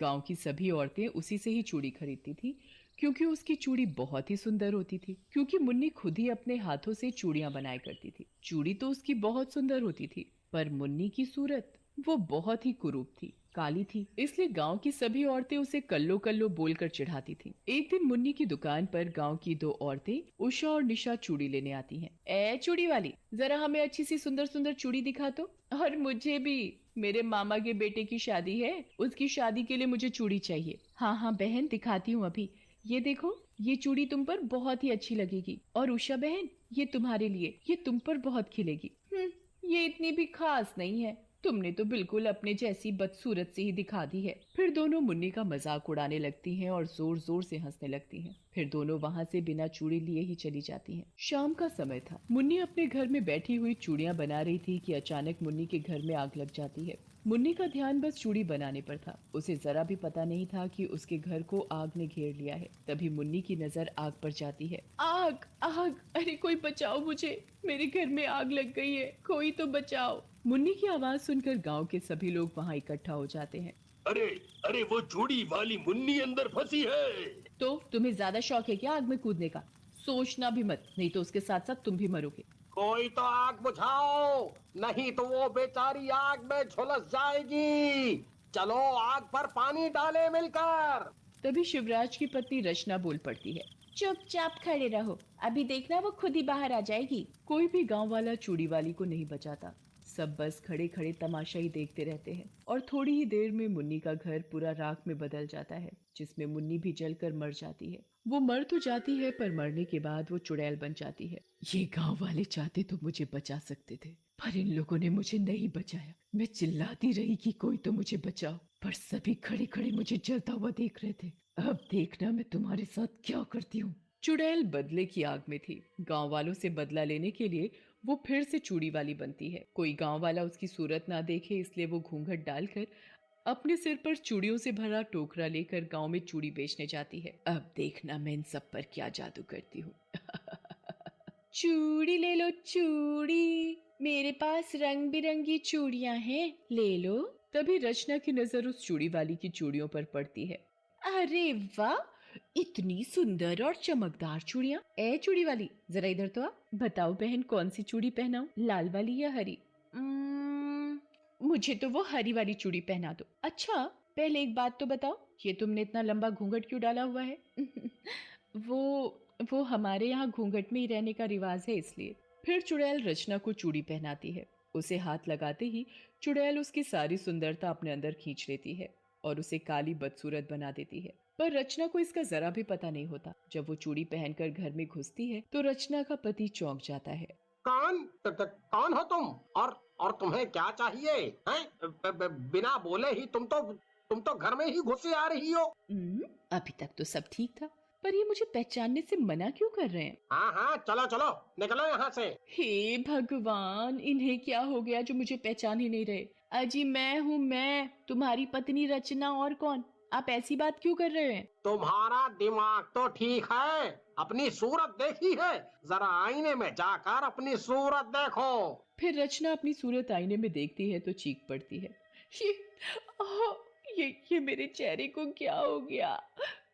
गांव की सभी औरतें उसी से ही चूड़ी खरीदती थी, क्योंकि उसकी चूड़ी बहुत ही सुंदर होती थी। क्योंकि मुन्नी खुद ही अपने हाथों से चूड़ियां बनाया करती थी। चूड़ी तो उसकी बहुत सुंदर होती थी, पर मुन्नी की सूरत वो बहुत ही कुरूप थी, काली थी। इसलिए गांव की सभी औरतें उसे कल्लो कल्लो बोलकर चिढ़ाती थीं। एक दिन मुन्नी की दुकान पर गांव की दो औरतें उषा और निशा चूड़ी लेने आती हैं। ए चूड़ी वाली, जरा हमें अच्छी सी सुंदर सुंदर चूड़ी दिखा तो। और मुझे भी, मेरे मामा के बेटे की शादी है, उसकी शादी के लिए मुझे चूड़ी चाहिए। हाँ हाँ बहन, दिखाती हूँ अभी। ये देखो, ये चूड़ी तुम पर बहुत ही अच्छी लगेगी। और उषा बहन, ये तुम्हारे लिए, ये तुम पर बहुत खिलेगी। ये इतनी भी खास नहीं है, तुमने तो बिल्कुल अपने जैसी बदसूरत से ही दिखा दी है। फिर दोनों मुन्नी का मजाक उड़ाने लगती हैं और जोर जोर से हंसने लगती हैं। फिर दोनों वहां से बिना चूड़ी लिए ही चली जाती हैं। शाम का समय था। मुन्नी अपने घर में बैठी हुई चूड़ियां बना रही थी कि अचानक मुन्नी के घर में आग लग जाती है। मुन्नी का ध्यान बस चूड़ी बनाने पर था। उसे जरा भी पता नहीं था कि उसके घर को आग ने घेर लिया है। तभी मुन्नी की नजर आग पर जाती है। आग आग, अरे कोई बचाओ मुझे, मेरे घर में आग लग गई है, कोई तो बचाओ। मुन्नी की आवाज सुनकर गांव के सभी लोग वहां इकट्ठा हो जाते हैं। अरे अरे, वो चूड़ी वाली मुन्नी अंदर फंसी है। तो तुम्हें ज्यादा शौक है क्या आग में कूदने का? सोचना भी मत, नहीं तो उसके साथ साथ तुम भी मरोगे। कोई तो आग बुझाओ, नहीं तो वो बेचारी आग में झुलस जाएगी। चलो आग पर पानी डाले मिलकर। तभी शिवराज की पत्नी रचना बोल पड़ती है। चुपचाप खड़े रहो, अभी देखना वो खुद ही बाहर आ जाएगी। कोई भी गांव वाला चूड़ी वाली को नहीं बचाता। सब बस खड़े खड़े तमाशा ही देखते रहते हैं। और थोड़ी ही देर में मुन्नी का घर पूरा राख में बदल जाता है, जिसमें मुन्नी भी जलकर मर जाती है। वो मर तो जाती है, पर मरने के बाद वो चुड़ैल बन जाती है। ये गांव वाले चाहते तो मुझे बचा सकते थे, पर इन लोगों ने मुझे नहीं बचाया। मैं चिल्लाती रही कि कोई तो मुझे बचाओ, पर सभी खड़े खड़े मुझे जलता हुआ देख रहे थे। अब देखना मैं तुम्हारे साथ क्या करती हूँ। चुड़ैल बदले की आग में थी। गांव वालों से बदला लेने के लिए वो फिर से चूड़ी वाली बनती है। कोई गांव वाला उसकी सूरत ना देखे, इसलिए वो घूंघट डालकर अपने सिर पर चूड़ियों से भरा टोकरा लेकर गांव में चूड़ी बेचने जाती है। अब देखना मैं इन सब पर क्या जादू करती हूँ। चूड़ी ले लो चूड़ी, मेरे पास रंग बिरंगी चूड़ियां हैं, ले लो। तभी रचना की नजर उस चूड़ी वाली की चूड़ियों पर पड़ती है। अरे वाह, इतनी सुंदर और चमकदार चूड़ियां। ए चूड़ी वाली, जरा इधर तो आ। बताओ बहन, कौन सी चूड़ी पहनाऊं, लाल वाली या हरी? मुझे तो वो हरी वाली चूड़ी पहना दो। अच्छा, पहले एक बात तो बताओ, ये तुमने इतना लंबा घूंघट क्यों डाला हुआ है? वो हमारे यहाँ घूंघट में ही रहने का रिवाज है, इसलिए। फिर चुड़ैल रचना को चूड़ी पहनाती है। उसे हाथ लगाते ही चुड़ैल उसकी सारी सुंदरता अपने अंदर खींच लेती है और उसे काली बदसूरत बना देती है। पर रचना को इसका जरा भी पता नहीं होता। जब वो चूड़ी पहनकर घर में घुसती है तो रचना का पति चौंक जाता है। कौन हो तुम? और तुम्हें क्या चाहिए? हैं? बिना बोले ही तुम तो घर में ही घुसे आ रही हो। अभी तक तो सब ठीक था, पर ये मुझे पहचानने से मना क्यों कर रहे हैं? हाँ हाँ, चलो चलो, निकलो यहाँ से। हे भगवान, इन्हें क्या हो गया जो मुझे पहचान ही नहीं रहे? अजी मैं हूँ, मैं तुम्हारी पत्नी रचना, और कौन? आप ऐसी बात क्यों कर रहे हैं? तुम्हारा दिमाग तो ठीक है, अपनी सूरत देखी है? जरा आईने में जाकर अपनी सूरत देखो। फिर रचना अपनी सूरत आईने में देखती है तो चीख पड़ती है। ये आह, ये मेरे चेहरे को क्या हो गया?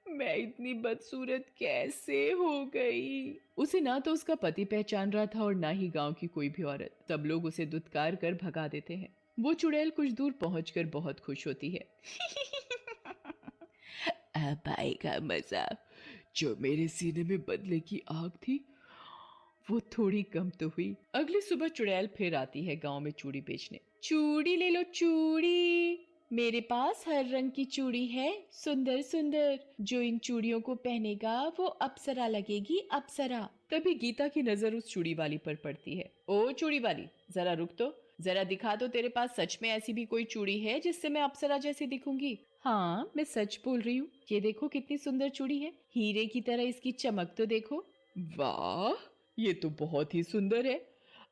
मैं इतनी बदसूरत कैसे हो गई? उसे ना तो उसका पति पहचान रहा था और ना ही गांव की कोई भी औरत। सब लोग उसे दुत्कार कर भगा देते हैं। वो चुड़ैल कुछ दूर पहुंचकर बहुत खुश होती है। अब आएगा मजा। जो मेरे सीने में बदले की आग थी, वो थोड़ी कम तो हुई। अगली सुबह चुड़ैल फिर आती है गांव में चूड़ी बेचने। चूड़ी ले लो चूड़ी, मेरे पास हर रंग की चूड़ी है, सुंदर सुंदर। जो इन चूड़ियों को पहनेगा वो अप्सरा लगेगी, अप्सरा। तभी गीता की नजर उस चूड़ी वाली पर पड़ती है। ओ चूड़ी वाली, जरा रुक तो, जरा दिखा तो, तेरे पास सच में ऐसी भी कोई चूड़ी है जिससे मैं अप्सरा जैसी दिखूंगी? हाँ, मैं सच बोल रही हूँ। ये देखो कितनी सुंदर चूड़ी है, हीरे की तरह इसकी चमक तो देखो। वाह, ये तो बहुत ही सुंदर है।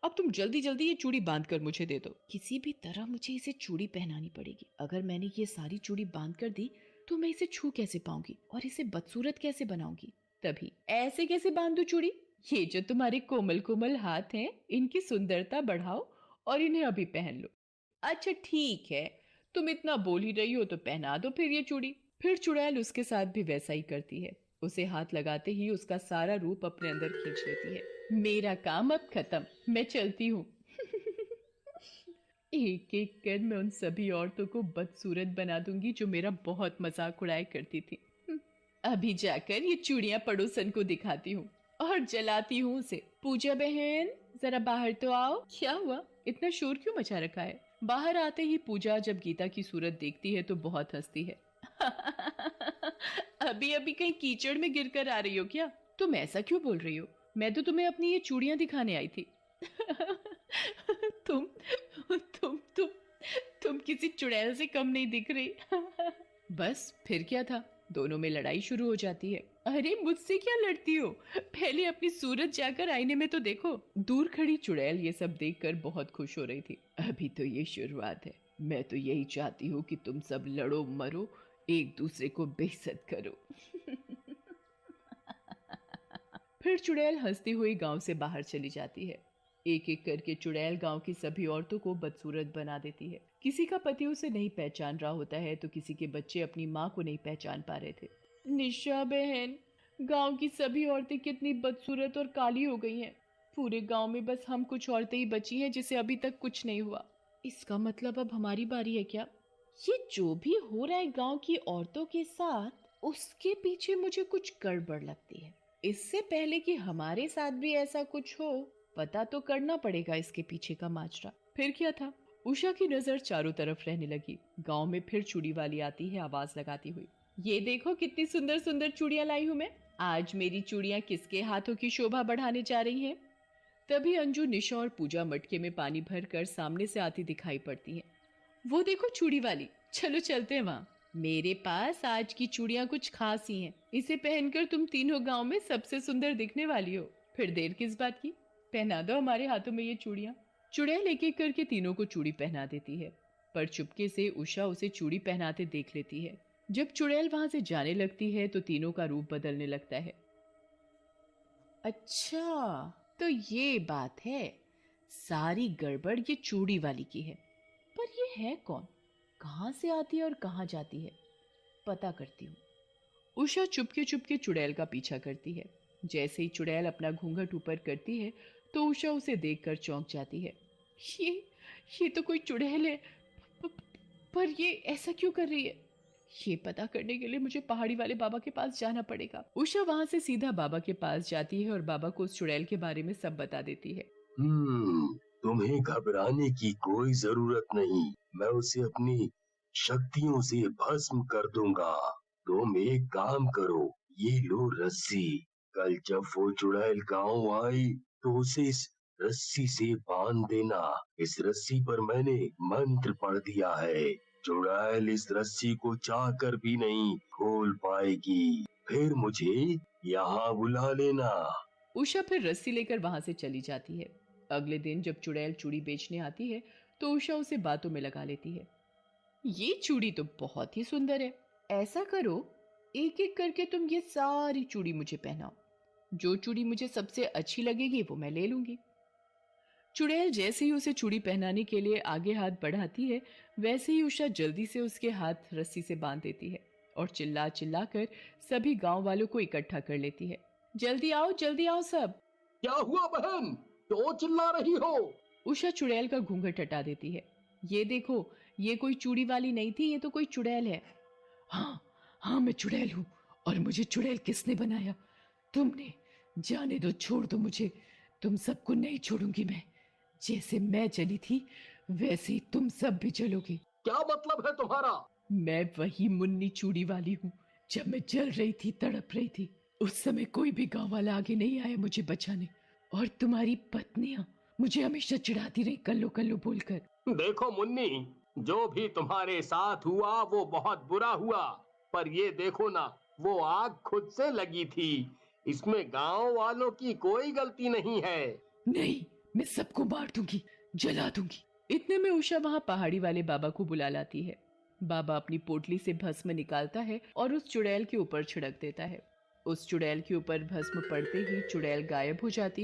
अब तुम जल्दी जल्दी ये चूड़ी बांध कर मुझे दे दो। किसी भी तरह मुझे इसे चूड़ी पहनानी पड़ेगी। अगर मैंने ये सारी चूड़ी बांध कर दी तो मैं इसे छू कैसे पाऊंगी और इसे बदसूरत कैसे बनाऊंगी? तभी, ऐसे कैसे बांध दूं चूड़ी? ये जो तुम्हारे कोमल कोमल हाथ हैं, इनकी सुंदरता बढ़ाओ और इन्हें अभी पहन लो। अच्छा ठीक है, तुम इतना बोल ही रही हो तो पहना दो फिर ये चूड़ी। फिर चुड़ैल उसके साथ भी वैसा ही करती है। उसे हाथ लगाते ही उसका सारा रूप अपने अंदर खींच लेती है। मेरा काम अब खत्म, मैं चलती हूँ। एक एक कर मैं उन सभी औरतों को बदसूरत बना दूंगी जो मेरा बहुत मजाक उड़ाया करती थी। अभी जाकर ये चूड़ियां पड़ोसन को दिखाती हूँ और जलाती हूँ उसे। पूजा बहन, जरा बाहर तो आओ। क्या हुआ, इतना शोर क्यों मचा रखा है? बाहर आते ही पूजा जब गीता की सूरत देखती है तो बहुत हंसती है। अभी अभी कहीं कीचड़ में गिरकर आ रही हो क्या? तुम ऐसा क्यों बोल रही हो? मैं तो तुम्हें अपनी ये चूड़ियां दिखाने आई थी। तुम तुम तुम तुम किसी चुड़ैल से कम नहीं दिख रही। बस फिर क्या था, दोनों में लड़ाई शुरू हो जाती है। अरे मुझसे क्या लड़ती हो, पहले अपनी सूरत जाकर आईने में तो देखो। दूर खड़ी चुड़ैल ये सब देखकर बहुत खुश हो रही थी। अभी तो ये शुरुआत है, मैं तो यही चाहती हूँ कि तुम सब लड़ो मरो, एक दूसरे को बेइज्जत करो। फिर चुड़ैल हंसती हुई गांव से बाहर चली जाती है। एक एक करके चुड़ैल गांव की सभी औरतों को बदसूरत बना देती है। किसी का पति उसे नहीं पहचान रहा होता है तो किसी के बच्चे अपनी माँ को नहीं पहचान पा रहे थे। निशा बहन, गांव की सभी औरतें कितनी बदसूरत और काली हो गई हैं। पूरे गांव में बस हम कुछ औरतें ही बची हैं जिसे अभी तक कुछ नहीं हुआ। इसका मतलब अब हमारी बारी है क्या? ये जो भी हो रहा है गांव की औरतों के साथ, उसके पीछे मुझे कुछ गड़बड़ लगती है। इससे पहले कि हमारे साथ भी ऐसा कुछ हो, पता तो करना पड़ेगा इसके पीछे का माजरा। फिर क्या था, उषा की नजर चारों तरफ रहने लगी। गांव में फिर चूड़ी वाली आती है आवाज लगाती हुई। ये देखो कितनी सुंदर सुंदर चूड़ियां लाई हूं मैं। आज मेरी चूड़ियां किसके हाथों की शोभा बढ़ाने जा रही हैं? तभी अंजू, निशा और पूजा मटके में पानी भरकर सामने से आती दिखाई पड़ती हैं। वो देखो चूड़ी वाली, चलो चलते हैं वहाँ। मेरे पास आज की चूड़ियां कुछ खास ही हैं। इसे पहनकर तुम तीनों गांव में सबसे सुंदर दिखने वाली हो। फिर देर किस बात की, पहना दो हमारे हाथों में ये चूड़ियां। चुड़ैल एक एक करके तीनों को चूड़ी पहना देती है, पर चुपके से उषा उसे चूड़ी पहनाते देख लेती है। जब चुड़ैल वहां से जाने लगती है तो तीनों का रूप बदलने लगता है। अच्छा, तो ये बात है, सारी गड़बड़ ये चूड़ी वाली की है। पर ये है कौन, कहाँ से आती है और कहाँ जाती है? पता करती हूँ। उषा चुपके चुपके चुड़ैल का पीछा करती है। जैसे ही चुड़ैल अपना घूंघट ऊपर करती है तो उषा उसे देखकर चौंक जाती है। ये ये तो कोई चुड़ैल है, प- पर ये ऐसा क्यों कर रही है? ये पता करने के लिए मुझे पहाड़ी वाले बाबा के पास जाना पड़ेगा। उषा वहां से सीधा बाबा के पास जाती है और बाबा को उस चुड़ैल के बारे में सब बता देती है। तुम्हें घबराने की कोई जरूरत नहीं, मैं उसे अपनी शक्तियों से भस्म कर दूंगा। तुम एक काम करो, ये लो रस्सी। कल जब वो चुड़ैल गांव आई तो उसे इस रस्सी से बांध देना। इस रस्सी पर मैंने मंत्र पढ़ दिया है, चुड़ैल इस रस्सी को चाहकर भी नहीं खोल पाएगी। फिर मुझे यहाँ बुला लेना। उषा फिर रस्सी लेकर वहां से चली जाती है। अगले दिन जब चुड़ैल चूड़ी बेचने आती है तो उषा उसे बातों में लगा लेती है। ये चूड़ी तो बहुत ही सुंदर है। ऐसा करो, एक एक करके तुम ये सारी चूड़ी मुझे पहनाओ। जो चूड़ी मुझे सबसे अच्छी लगेगी वो मैं ले लूंगी। चुड़ैल जैसे ही उसे चूड़ी पहनाने के लिए आगे हाथ बढ़ाती है, वैसे ही उषा जल्दी से उसके हाथ रस्सी से बांध देती है और चिल्ला चिल्ला कर सभी गांव वालों को इकट्ठा कर लेती है। जल्दी आओ सब। क्या हुआ बहन, क्यों चिल्ला रही हो? उषा चुड़ैल का घूंघट हटा देती है। ये देखो, ये कोई चूड़ी वाली नहीं थी, ये तो कोई चुड़ैल है। हाँ हाँ, मैं चुड़ैल हूँ, और मुझे चुड़ैल किसने बनाया? तुमने। जाने दो, छोड़ दो मुझे, तुम सबको नहीं छोड़ूंगी मैं। जैसे मैं चली थी वैसे ही तुम सब भी चलोगे। क्या मतलब है तुम्हारा? मैं वही मुन्नी चूड़ी वाली हूँ। जब मैं जल रही थी, तड़प रही थी, उस समय कोई भी गांव वाला आगे नहीं आया मुझे बचाने, और तुम्हारी पत्नियां मुझे हमेशा चिढ़ाती रही कल्लो कल्लो बोलकर। देखो मुन्नी, जो भी तुम्हारे साथ हुआ वो बहुत बुरा हुआ, पर ये देखो ना, वो आग खुद से लगी थी। इसमें गांव वालों की कोई गलती नहीं है। नहीं, मैं सबको मार दूंगी, जला दूंगी। इतने में उषा वहां पहाड़ी वाले बाबा को बुला लाती है। बाबा अपनी पोटली से भस्म निकालता है और उस चुड़ैल के ऊपर छिड़क देता है। उस चुड़ैल के ऊपर भस्म पड़ते ही चुड़ैल गायब हो जाती है।